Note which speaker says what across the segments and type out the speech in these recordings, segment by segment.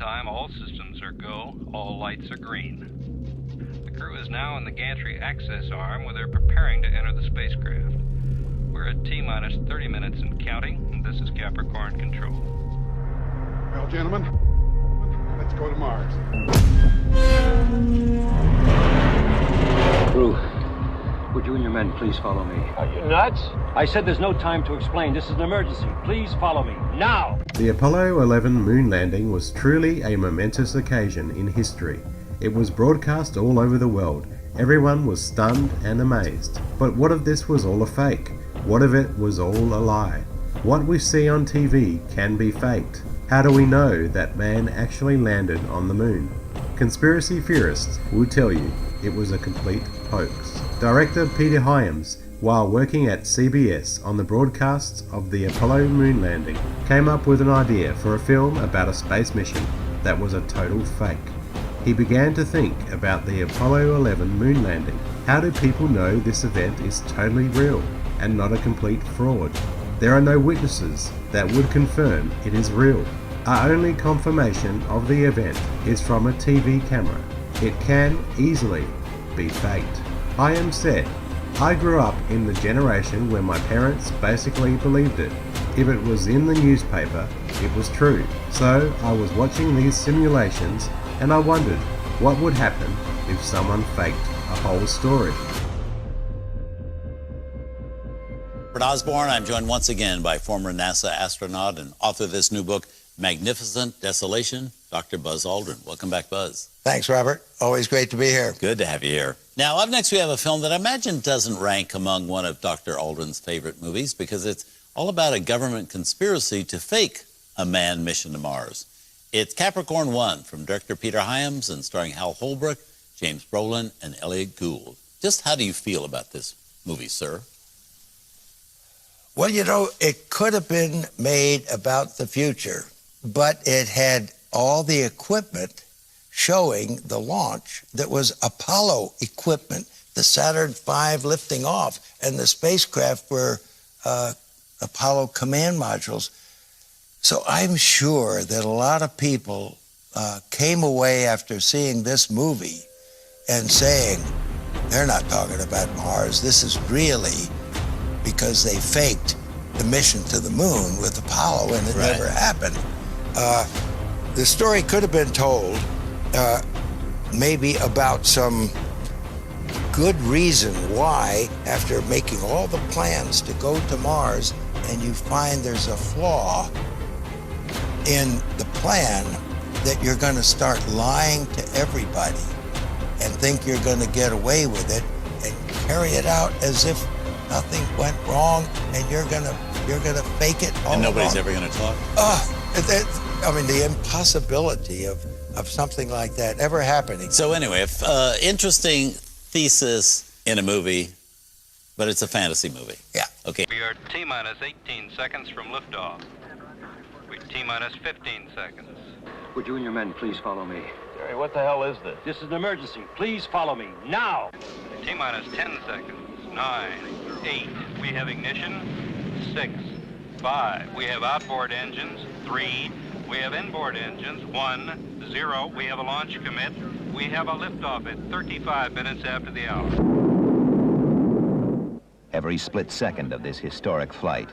Speaker 1: time, all systems are go, all lights are green. The crew is now in the gantry access arm where they're preparing to enter the spacecraft. We're at T-minus 30 minutes and counting, and this is Capricorn Control.
Speaker 2: Well, gentlemen, let's go to Mars.
Speaker 3: Crew, would you and your men please follow me?
Speaker 4: Are you nuts?
Speaker 3: I said there's no time to explain. This is an emergency. Please follow me, now!
Speaker 5: The Apollo 11 moon landing was truly a momentous occasion in history. It was broadcast all over the world. Everyone was stunned and amazed. But what if this was all a fake? What if it was all a lie? What we see on TV can be faked. How do we know that man actually landed on the moon? Conspiracy theorists will tell you it was a complete hoax. Director Peter Hyams, while working at CBS on the broadcasts of the Apollo moon landing, came up with an idea for a film about a space mission that was a total fake. He began to think about the Apollo 11 moon landing. How do people know this event is totally real and not a complete fraud? There are no witnesses that would confirm it is real. Our only confirmation of the event is from a TV camera. It can easily be faked. Hyams said, I grew up in the generation where my parents basically believed it. If it was in the newspaper, it was true. So I was watching these simulations and I wondered what would happen if someone faked a whole story.
Speaker 6: Robert Osborne, I'm joined once again by former NASA astronaut and author of this new book, Magnificent Desolation, Dr. Buzz Aldrin. Welcome back, Buzz.
Speaker 7: Thanks, Robert. Always great to be here.
Speaker 6: Good to have you here. Now, up next we have a film that I imagine doesn't rank among one of Dr. Aldrin's favorite movies because it's all about a government conspiracy to fake a manned mission to Mars. It's Capricorn 1 from director Peter Hyams and starring Hal Holbrook, James Brolin, and Elliot Gould. Just how do you feel about this movie, sir?
Speaker 7: Well, you know, it could have been made about the future, but it had all the equipment showing the launch that was Apollo equipment, the Saturn V lifting off, and the spacecraft were Apollo command modules. So I'm sure that a lot of people came away after seeing this movie and saying, they're not talking about Mars. This is really because they faked the mission to the moon with Apollo and it never happened. The story could have been told maybe about some good reason why, after making all the plans to go to Mars, and you find there's a flaw in the plan, that you're going to start lying to everybody and think you're going to get away with it and carry it out as if nothing went wrong, and you're gonna fake it all
Speaker 6: and nobody's
Speaker 7: along.
Speaker 6: Ever going to talk?
Speaker 7: I mean, the impossibility of something like that ever happening.
Speaker 6: So anyway, interesting thesis in a movie, but it's a fantasy movie.
Speaker 7: Yeah.
Speaker 6: Okay.
Speaker 1: We are T-minus 18 seconds from liftoff. We're T-minus 15 seconds.
Speaker 3: Would you and your men please follow me?
Speaker 4: Jerry, what the hell is this?
Speaker 3: This is an emergency. Please follow me, now!
Speaker 1: T-minus 10 seconds. 9, 8. We have ignition. 6, 5. We have outboard engines. 3. We have inboard engines. 1, 0. We have a launch commit. We have a liftoff at 35 minutes after the hour.
Speaker 8: Every split second of this historic flight,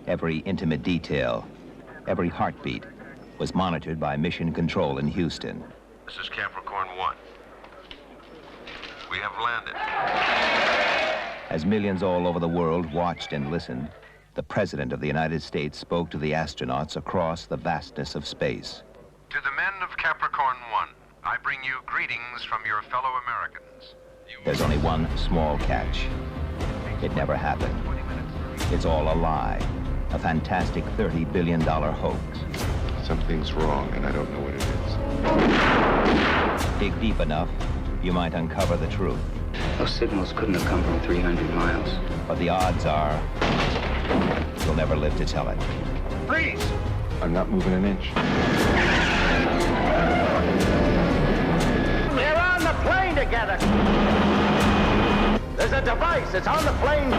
Speaker 8: every intimate detail, every heartbeat was monitored by Mission Control in Houston.
Speaker 9: This is Capricorn 1. We have landed.
Speaker 8: As millions all over the world watched and listened, the President of the United States spoke to the astronauts across the vastness of space.
Speaker 9: To the men of Capricorn 1, I bring you greetings from your fellow Americans.
Speaker 8: There's only one small catch. It never happened. It's all a lie, a fantastic $30 billion hoax.
Speaker 2: Something's wrong, and I don't know what it is.
Speaker 8: Dig deep enough, you might uncover the truth.
Speaker 10: Those signals couldn't have come from 300 miles.
Speaker 8: But the odds are you'll never live to tell it.
Speaker 2: Freeze! I'm not moving an inch.
Speaker 4: They're on the plane together. There's a device. It's on the plane.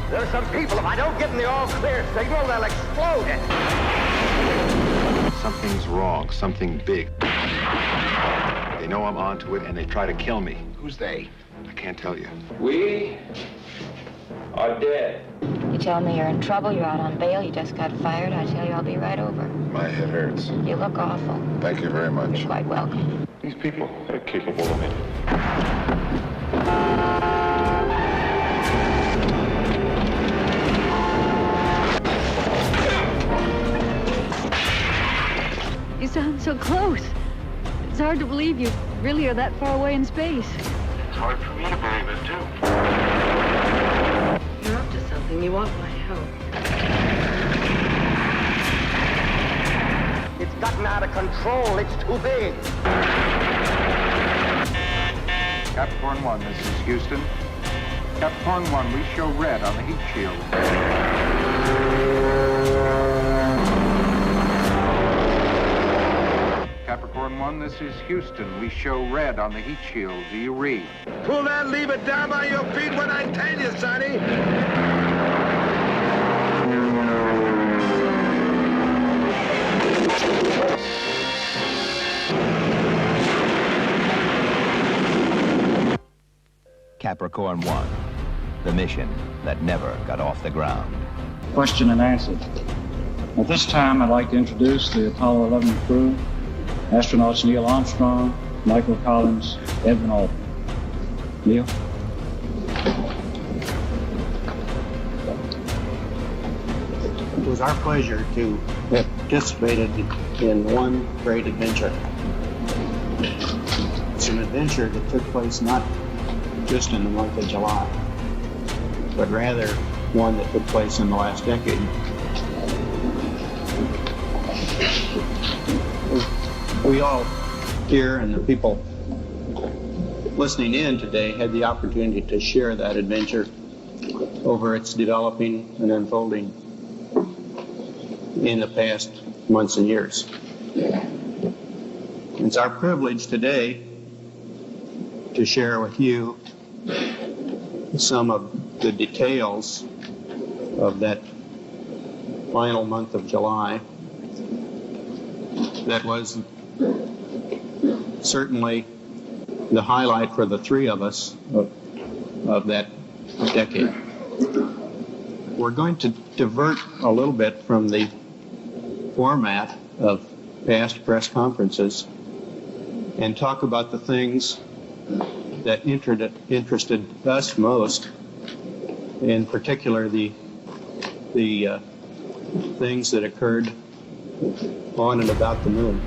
Speaker 4: There's some people. If I don't give them the all-clear signal, they'll explode it.
Speaker 9: something's wrong, something big. They know I'm onto it, and they try to kill me.
Speaker 2: Who's they?
Speaker 9: I can't tell you.
Speaker 10: We are dead.
Speaker 11: You tell me you're in trouble, you're out on bail, you just got fired, I tell you I'll be right over.
Speaker 2: My head hurts.
Speaker 11: You look awful.
Speaker 2: Thank you very much.
Speaker 11: You're quite welcome.
Speaker 9: These people are capable of it.
Speaker 12: You sound so close. It's hard to believe you really are that far away in space.
Speaker 9: It's hard for me to believe it, too.
Speaker 12: You're up to something. You want my help.
Speaker 4: It's gotten out of control. It's too big.
Speaker 9: Capricorn 1, this is Houston. Capricorn 1, we show red on the heat shield. Capricorn 1, this is Houston. We show red on the heat shield. Do you read?
Speaker 4: Pull that lever down by your feet when I tell you, Sonny.
Speaker 8: Capricorn 1, the mission that never got off the ground.
Speaker 3: Question and answer. At this time, I'd like to introduce the Apollo 11 crew. Astronauts Neil Armstrong, Michael Collins, Edwin Aldrin. Neil?
Speaker 13: It was our pleasure to have participated in one great adventure. It's an adventure that took place not just in the month of July, but rather one that took place in the last decade. We all here and the people listening in today had the opportunity to share that adventure over its developing and unfolding in the past months and years. It's our privilege today to share with you some of the details of that final month of July that was certainly the highlight for the three of us of that decade. We're going to divert a little bit from the format of past press conferences and talk about the things that interested us most, in particular the things that occurred on and about the moon.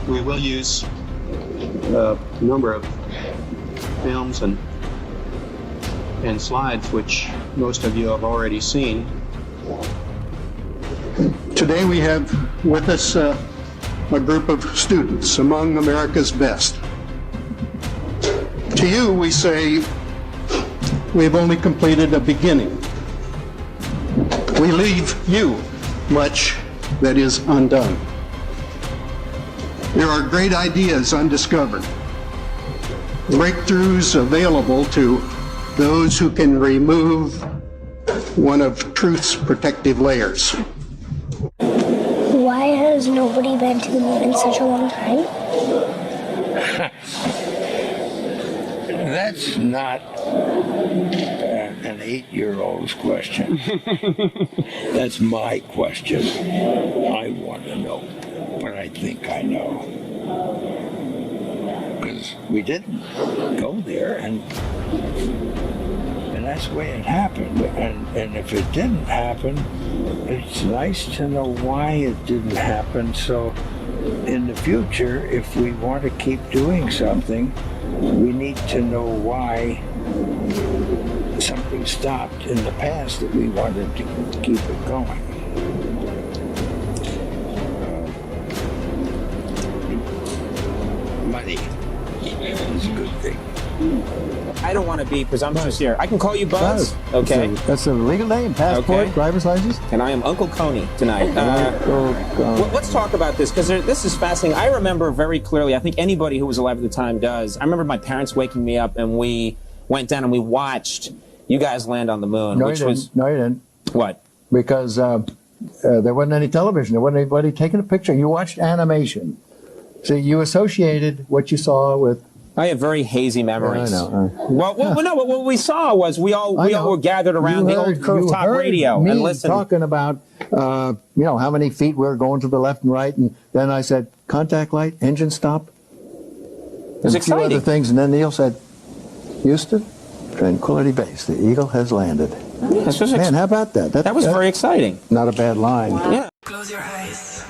Speaker 13: We will use a number of films and slides which most of you have already seen.
Speaker 2: Today we have with us a group of students among America's best. To you, we say we have only completed a beginning. We leave you much that is undone. There are great ideas undiscovered, breakthroughs available to those who can remove one of truth's protective layers.
Speaker 14: Why has nobody been to the moon in such a long time?
Speaker 7: That's not an 8-year-old's question. That's my question. I want to know, but I think I know. Because we didn't go there, and that's the way it happened. And if it didn't happen, it's nice to know why it didn't happen. So in the future, if we want to keep doing something, we need to know why something stopped in the past that we wanted to keep it going. Money is a good thing.
Speaker 15: I don't want to be presumptuous here. I can call you Buzz. Okay.
Speaker 16: That's a legal name, passport,
Speaker 15: Okay.
Speaker 16: driver's license.
Speaker 15: And I am Uncle Coney tonight. Let's talk about this, because this is fascinating. I remember very clearly, I think anybody who was alive at the time does. I remember my parents waking me up, and we went down and we watched you guys land on the moon.
Speaker 16: No, you didn't.
Speaker 15: What?
Speaker 16: Because there wasn't any television. There wasn't anybody taking a picture. You watched animation. So you associated what you saw with.
Speaker 15: I have very hazy memories.
Speaker 16: I know.
Speaker 15: Well, no, what we saw was we all were gathered around the old curved top radio and listened.
Speaker 16: Talking about, how many feet we were going to the left and right. And then I said, contact light, engine stop.
Speaker 15: It was exciting.
Speaker 16: A few other things. And then Neil said, Houston, Tranquility Base, the Eagle has landed. Man, how about that?
Speaker 15: That was very exciting.
Speaker 16: Not a bad line.
Speaker 15: Yeah.
Speaker 17: Close your eyes.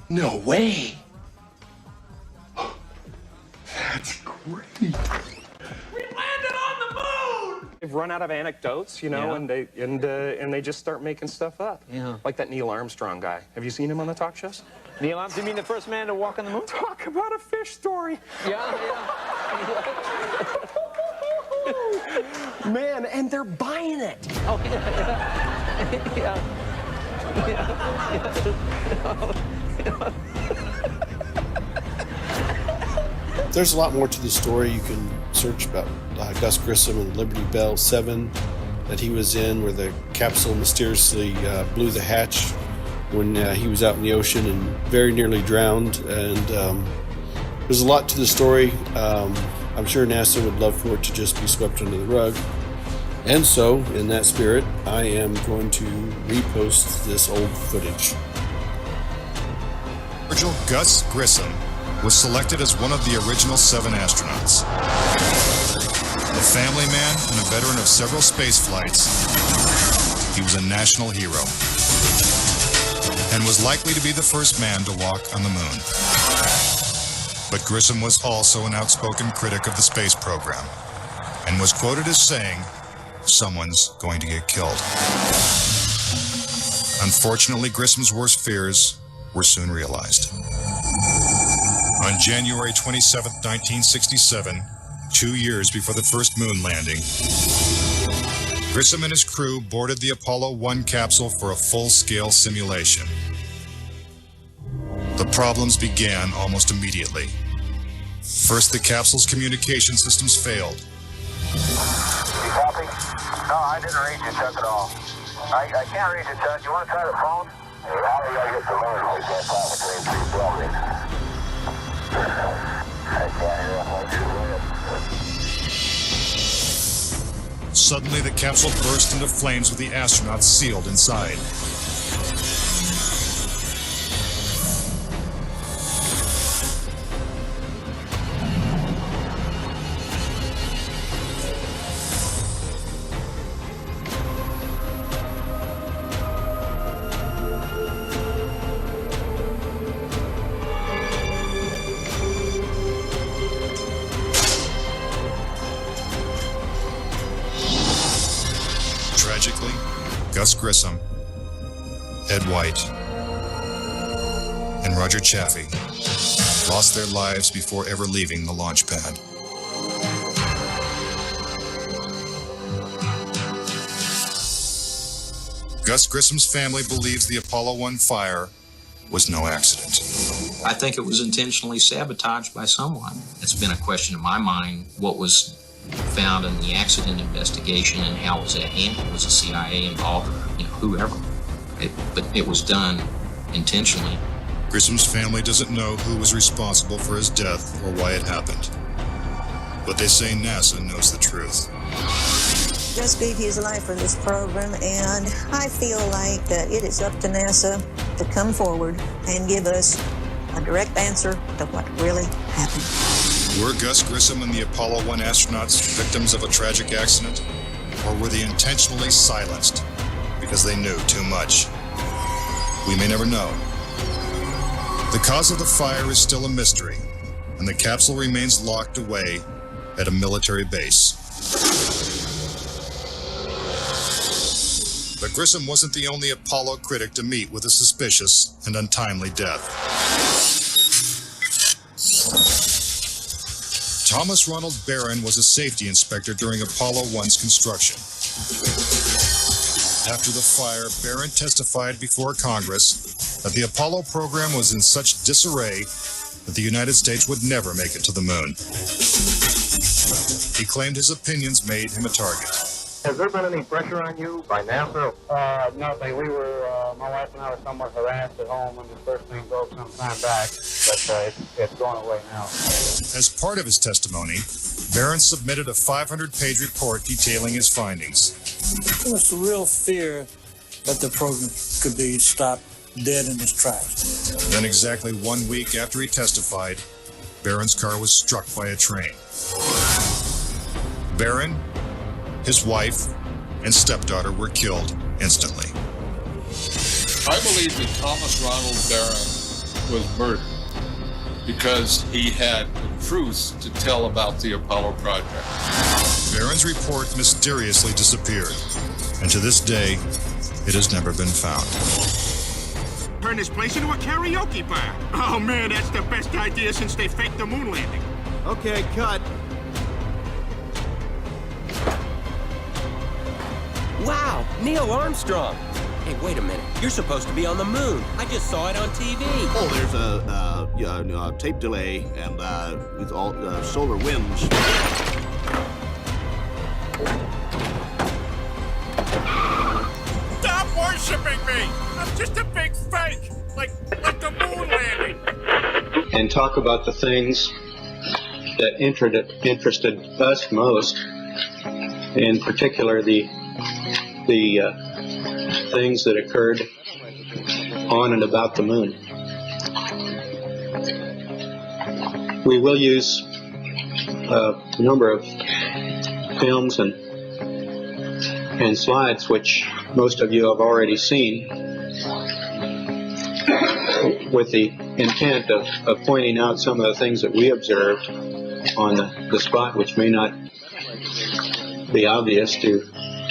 Speaker 4: No way. That's great.
Speaker 18: We landed on the moon. They've run out of anecdotes, and they just start making stuff up.
Speaker 15: Yeah.
Speaker 18: Like that Neil Armstrong guy. Have you seen him on the talk shows?
Speaker 15: Neil Armstrong, you mean the first man to walk on the moon?
Speaker 18: Talk about a fish story.
Speaker 15: Yeah.
Speaker 18: Man, and they're buying it.
Speaker 15: Oh, yeah.
Speaker 19: There's a lot more to the story. You can search about Gus Grissom and Liberty Bell 7 that he was in, where the capsule mysteriously blew the hatch when he was out in the ocean and very nearly drowned. And there's a lot to the story. I'm sure NASA would love for it to just be swept under the rug. And so, in that spirit, I am going to repost this old footage.
Speaker 20: Virgil Gus Grissom was selected as one of the original 7 astronauts. A family man and a veteran of several space flights, he was a national hero and was likely to be the first man to walk on the moon. But Grissom was also an outspoken critic of the space program and was quoted as saying, "Someone's going to get killed." Unfortunately, Grissom's worst fears were soon realized. On January 27, 1967, 2 years before the first moon landing, Grissom and his crew boarded the Apollo 1 capsule for a full-scale simulation. The problems began almost immediately. First, the capsule's communication systems failed.
Speaker 9: You copy? No, I didn't read you, Chuck, at all. I can't read you, Chuck. You want to try the phone? Hey, how do I get the moon? We can't talk between 3 buildings. I can't hear a
Speaker 20: Suddenly, the capsule burst into flames with the astronauts sealed inside. Tragically, Gus Grissom, Ed White, and Roger Chaffee lost their lives before ever leaving the launch pad. Gus Grissom's family believes the Apollo 1 fire was no accident.
Speaker 21: I think it was intentionally sabotaged by someone. It's been a question in my mind, what was found in the accident investigation and how was that handled? Was the CIA involved, or whoever? But it was done intentionally.
Speaker 20: Grissom's family doesn't know who was responsible for his death or why it happened. But they say NASA knows the truth.
Speaker 22: Gus gave his life for this program, and I feel like that it is up to NASA to come forward and give us a direct answer to what really happened.
Speaker 20: Were Gus Grissom and the Apollo 1 astronauts victims of a tragic accident? Or were they intentionally silenced because they knew too much? We may never know. The cause of the fire is still a mystery, and the capsule remains locked away at a military base. But Grissom wasn't the only Apollo critic to meet with a suspicious and untimely death. Thomas Ronald Barron was a safety inspector during Apollo 1's construction. After the fire, Barron testified before Congress that the Apollo program was in such disarray that the United States would never make it to the moon. He claimed his opinions made him a target.
Speaker 9: Has there been any pressure on you by NASA?
Speaker 5: Nothing. We were, my wife and I were somewhat harassed at home when the first thing broke some time back, but it's going away now.
Speaker 20: As part of his testimony, Barron submitted a 500-page report detailing his findings.
Speaker 17: There was a real fear that the program could be stopped dead in its tracks.
Speaker 20: Then exactly 1 week after he testified, Barron's car was struck by a train. Barron, his wife, and stepdaughter were killed instantly.
Speaker 23: I believe that Thomas Ronald Barron was murdered because he had the truth to tell about the Apollo project.
Speaker 20: Barron's report mysteriously disappeared, and to this day, it has never been found.
Speaker 4: Turn this place into a karaoke bar. Oh man, that's the best idea since they faked the moon landing.
Speaker 24: Okay, cut.
Speaker 25: Wow, Neil Armstrong. Hey, wait a minute. You're supposed to be on the moon. I just saw it on TV.
Speaker 24: Oh, there's a tape delay and with all solar winds.
Speaker 4: Stop worshiping me! I'm just a big fake, like the moon landing.
Speaker 13: And talk about the things that interested us most, in particular the things that occurred on and about the moon. We will use a number of films and slides which most of you have already seen, with the intent of pointing out some of the things that we observed on the spot, which may not be obvious to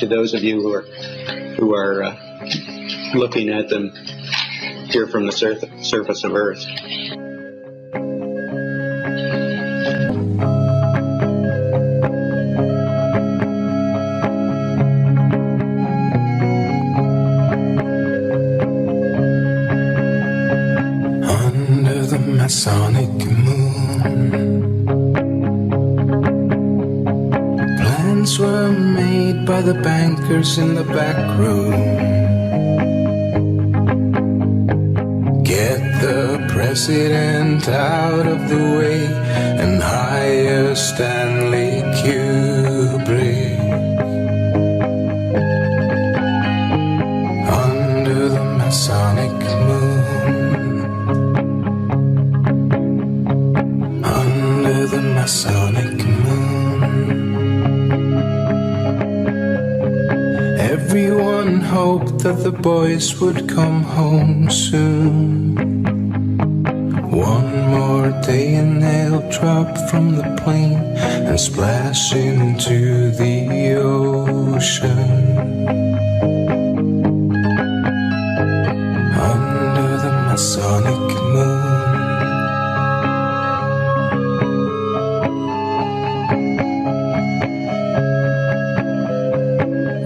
Speaker 13: those of you who are looking at them here from the surface of Earth.
Speaker 26: Under the Masonic moon, plans were made by the bankers in the back room. Get the president out of the way and hire Stanley Kubrick. Under the Masonic moon, under the Masonic moon, everyone hoped that the boys would come home soon. One more day and they'll drop from the plane and splash into the ocean. Under the Masonic moon,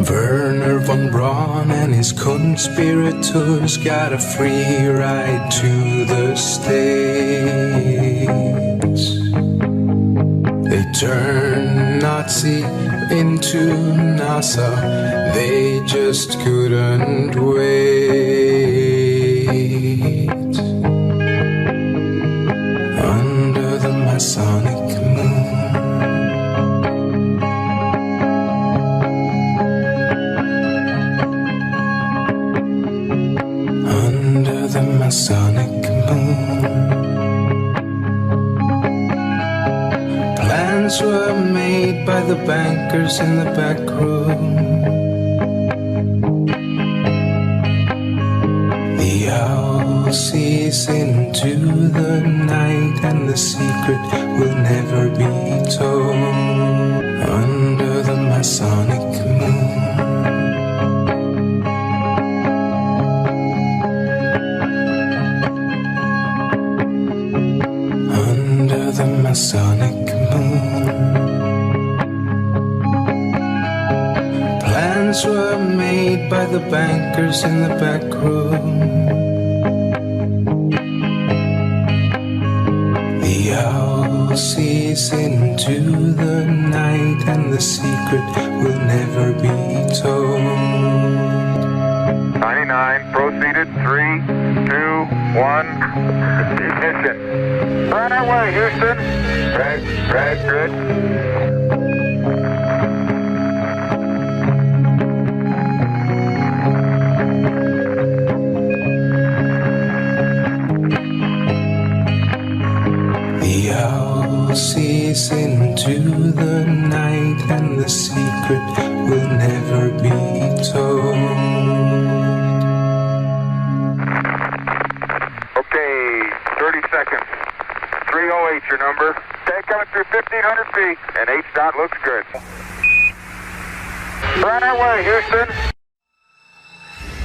Speaker 26: Werner von Braun and his conspirators got a free ride to the States. They turned Nazi into NASA. They just couldn't wait. Under the Masonic moon, under the Masonic moon, plans were made by the bankers in the back room. The owl sees into the night and the secret will never be told. Under the Masonic moon, under the Masonic moon, plans were made by the bankers in the back room. The owl sees into the night, and the secret will never be told.
Speaker 9: 99, proceeded, 3, 2, 1, ignition. Right away, Houston. Drag, good.
Speaker 26: The owl sees into the night, and the secret will never be told.
Speaker 9: Okay, 30 seconds. 308 your number. Tank coming through 1,500 feet, and H-dot looks good. Right away, Houston.